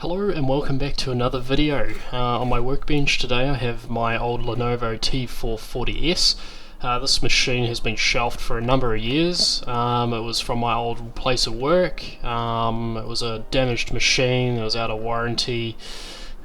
Hello and welcome back to another video. On my workbench today I have my old Lenovo T440s. This machine has been shelved for a number of years. It was from my old place of work. It was a damaged machine, it was out of warranty,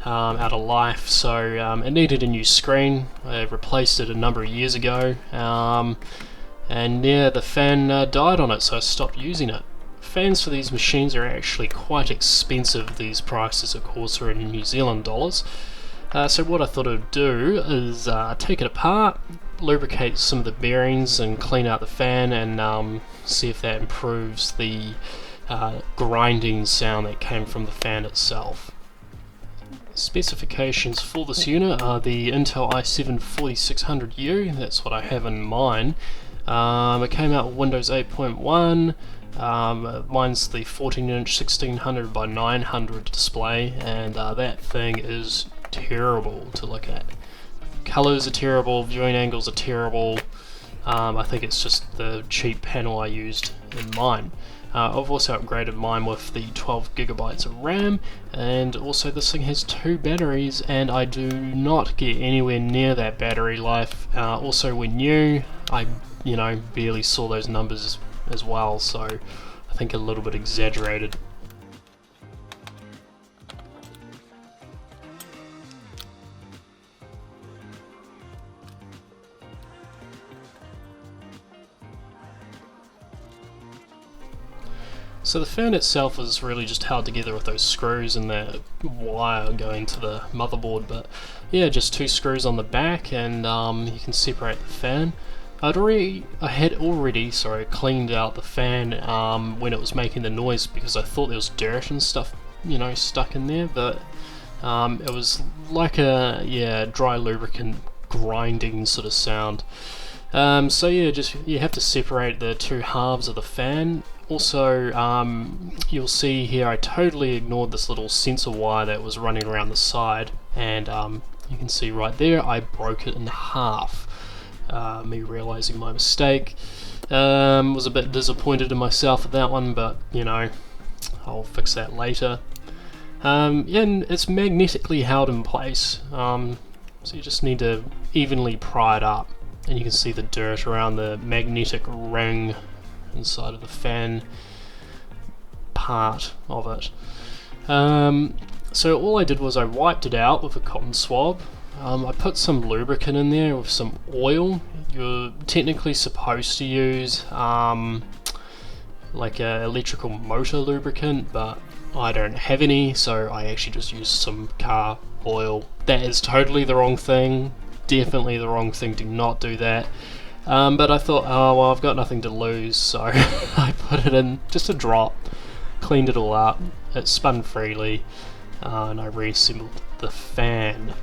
out of life, so it needed a new screen. I replaced it a number of years ago, and yeah, the fan died on it, so I stopped using it. Fans for these machines are actually quite expensive. These prices of course are in New Zealand dollars. So what I thought I'd do is take it apart, lubricate some of the bearings and clean out the fan, and see if that improves the grinding sound that came from the fan itself. Specifications for this unit are the Intel i7-4600U, that's what I have in mine. It came out with Windows 8.1. Mine's the 14-inch 1600 by 900 display, and that thing is terrible to look at. Colors are terrible, viewing angles are terrible. I think it's just the cheap panel I used in mine. I've also upgraded mine with the 12 gigabytes of RAM, and also this thing has 2 batteries, and I do not get anywhere near that battery life. Also when new, I barely saw those numbers as well, so I think a little bit exaggerated. So the fan itself is really just held together with those screws and that wire going to the motherboard, but yeah, just 2 screws on the back, and you can separate the fan. I had already cleaned out the fan when it was making the noise, because I thought there was dirt and stuff, stuck in there, but it was like a dry lubricant grinding sort of sound. So yeah, you have to separate the 2 halves of the fan. Also, you'll see here I totally ignored this little sensor wire that was running around the side, and you can see right there I broke it in half. Me realizing my mistake. Was a bit disappointed in myself at that one, but I'll fix that later. And it's magnetically held in place, so you just need to evenly pry it up, and you can see the dirt around the magnetic ring inside of the fan part of it. So all I did was I wiped it out with a cotton swab. I put some lubricant in there with some oil. You're technically supposed to use like a electrical motor lubricant, but I don't have any, so I actually just used some car oil. That is totally the wrong thing, definitely the wrong thing, do not do that. But I thought, oh well, I've got nothing to lose, so I put it in just a drop, cleaned it all up, it spun freely, and I reassembled the fan.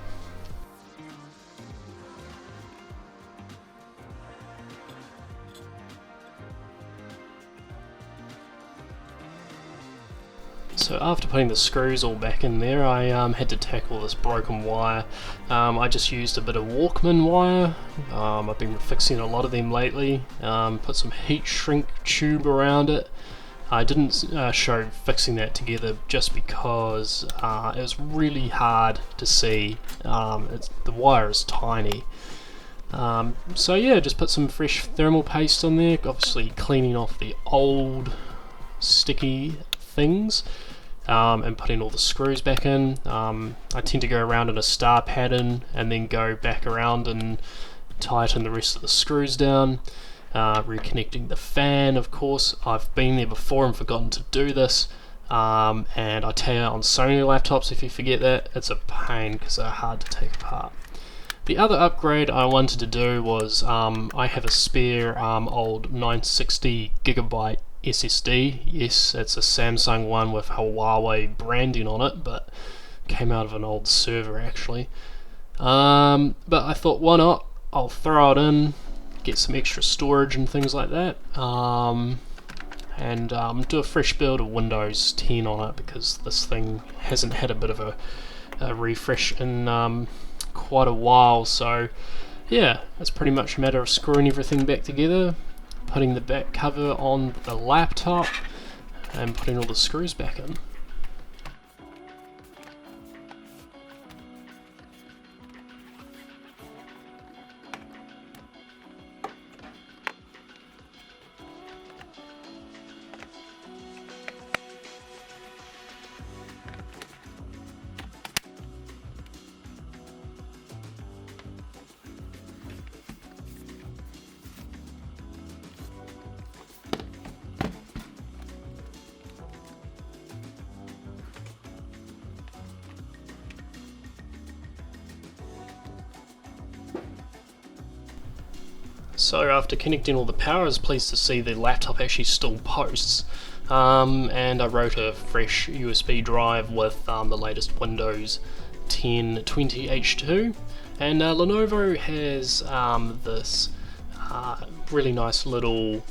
So after putting the screws all back in there, I had to tackle this broken wire. I just used a bit of Walkman wire. I've been fixing a lot of them lately. Put some heat shrink tube around it. I didn't show fixing that together just because it was really hard to see. The wire is tiny. So yeah, just put some fresh thermal paste on there, obviously cleaning off the old sticky things, and putting all the screws back in. I tend to go around in a star pattern and then go back around and tighten the rest of the screws down. Reconnecting the fan, of course. I've been there before and forgotten to do this, and I tell you, on Sony laptops, if you forget that, it's a pain because they're hard to take apart. The other upgrade I wanted to do was I have a spare old 960 gigabyte SSD. Yes, it's a Samsung one with Huawei branding on it, but came out of an old server actually. But I thought, why not? I'll throw it in, get some extra storage and things like that, and do a fresh build of Windows 10 on it, because this thing hasn't had a bit of a refresh in quite a while. So yeah, it's pretty much a matter of screwing everything back together, putting the back cover on the laptop, and putting all the screws back in. So after connecting all the power, I was pleased to see the laptop actually still posts. And I wrote a fresh USB drive with the latest Windows 10 20H2, and Lenovo has this really nice little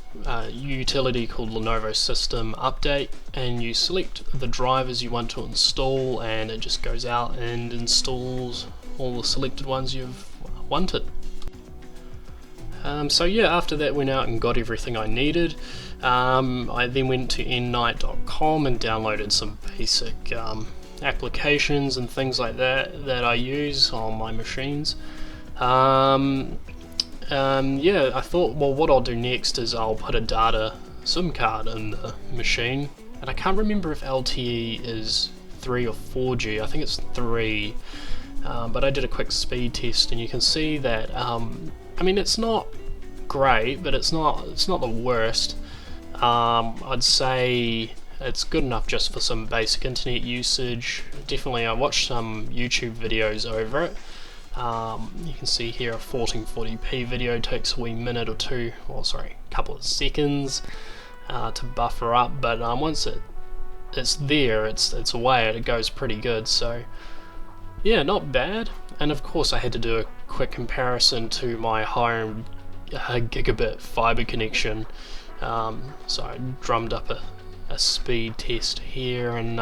utility called Lenovo System Update, and you select the drivers you want to install and it just goes out and installs all the selected ones you've wanted. So yeah, after that went out and got everything I needed. I then went to nnight.com and downloaded some basic applications and things like that I use on my machines. Yeah, I thought, well, what I'll do next is I'll put a data SIM card in the machine, and I can't remember if LTE is 3 or 4G. I think it's 3, but I did a quick speed test and you can see that I mean, it's not great, but it's not the worst. I'd say it's good enough just for some basic internet usage. Definitely, I watched some YouTube videos over it. You can see here a 1440p video takes a wee minute or two, or sorry, a couple of seconds to buffer up, but once it's there, it's away, and it goes pretty good. So yeah, not bad. And of course I had to do a quick comparison to my home gigabit fiber connection, so I drummed up a speed test here, and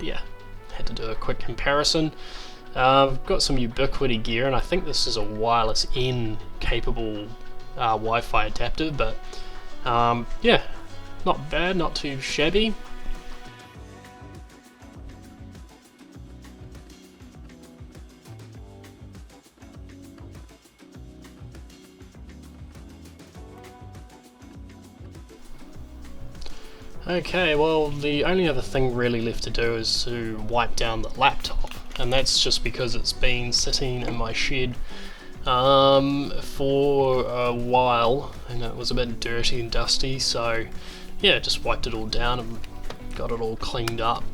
yeah, had to do a quick comparison. I've got some Ubiquiti gear, and I think this is a wireless N capable Wi-Fi adapter, but yeah, not bad, not too shabby. Okay, well, the only other thing really left to do is to wipe down the laptop, and that's just because it's been sitting in my shed for a while and it was a bit dirty and dusty, so yeah, just wiped it all down and got it all cleaned up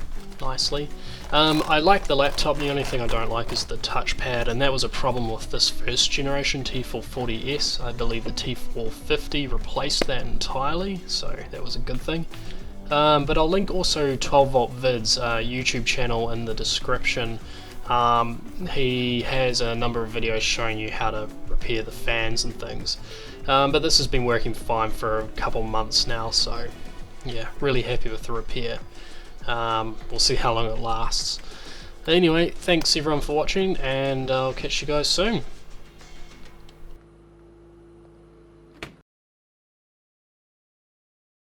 nicely. I like the laptop, the only thing I don't like is the touchpad, and that was a problem with this first generation T440s. I believe the T450 replaced that entirely, so that was a good thing. But I'll link also 12V Vid's YouTube channel in the description. He has a number of videos showing you how to repair the fans and things. But this has been working fine for a couple months now, so yeah, really happy with the repair. We'll see how long it lasts. Anyway, thanks everyone for watching, and I'll catch you guys soon.